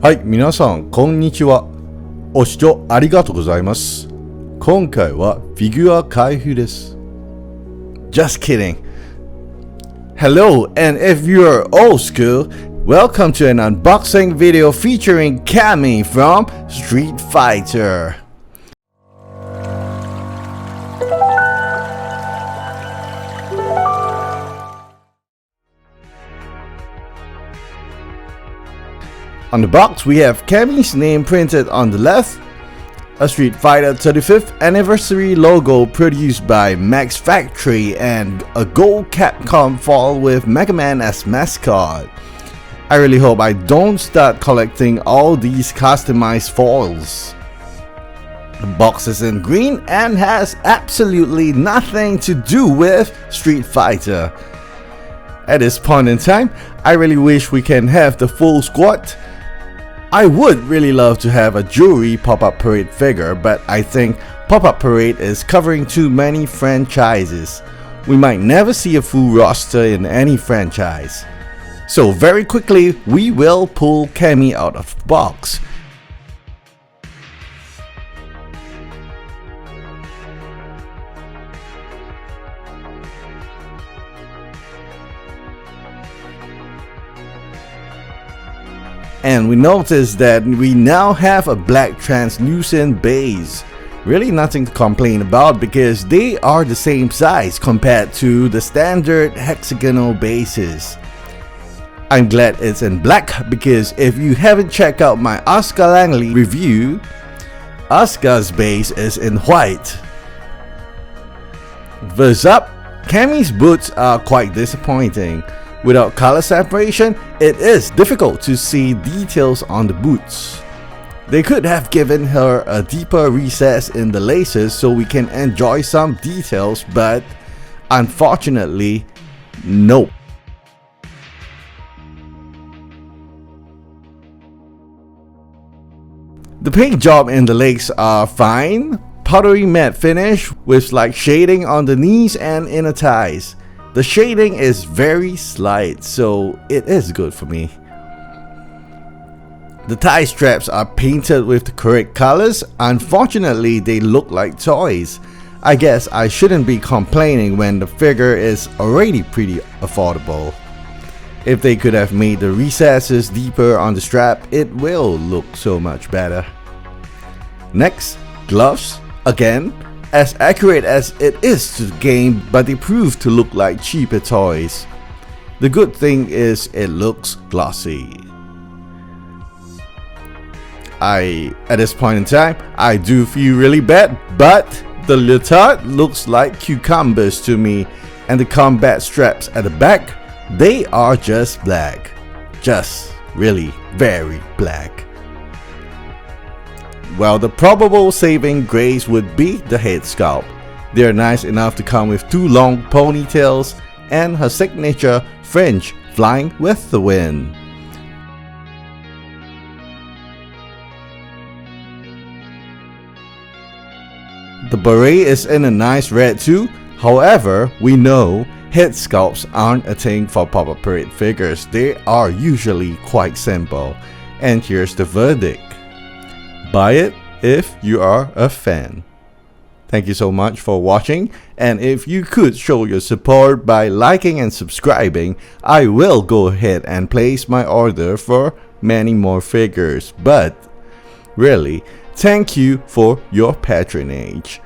はい、皆さん、こんにちは。ご視聴ありがとうございます。今回はフィギュア開封です。Just kidding. Hello, and if you're old school, welcome to an unboxing video featuring Cammy from Street Fighter. On the box, we have Cammy's name printed on the left, a Street Fighter 35th anniversary logo produced by Max Factory, and a gold Capcom foil with Mega Man as mascot. I really hope I don't start collecting all these customized foils. The box is in green and has absolutely nothing to do with Street Fighter. At this point in time, I really wish we can have the full squad. I would really love to have a jewelry pop-up parade figure, but I think pop-up parade is covering too many franchises. We might never see a full roster in any franchise. So very quickly, we will pull Cammy out of the box. And we notice that we now have a black translucent base. Really nothing to complain about because they are the same size compared to the standard hexagonal bases. I'm glad it's in black because if you haven't checked out my Oscar Langley review, Oscar's base is in white. Verse up, Cammy's boots are quite disappointing. Without color separation, it is difficult to see details on the boots. They could have given her a deeper recess in the laces so we can enjoy some details, but unfortunately, nope. The paint job in the legs are fine, powdery matte finish with slight shading on the knees and inner thighs. The shading is very slight, so it is good for me. The thigh straps are painted with the correct colors. Unfortunately, they look like toys. I guess I shouldn't be complaining when the figure is already pretty affordable. If they could have made the recesses deeper on the strap, it will look so much better. Next, gloves. Again, as accurate as it is to the game, but they prove to look like cheaper toys. The good thing is it looks glossy. At this point in time, I do feel really bad, but the leotard looks like cucumbers to me, and the combat straps at the back, they are just black. Just really very black. Well, the probable saving grace would be the head sculpt. They are nice enough to come with two long ponytails and her signature fringe flying with the wind. The beret is in a nice red too. However, we know head sculpts aren't a thing for pop-up parade figures. They are usually quite simple. And here's the verdict. Buy it if you are a fan. Thank you so much for watching, and if you could show your support by liking and subscribing, I will go ahead and place my order for many more figures. But really, thank you for your patronage.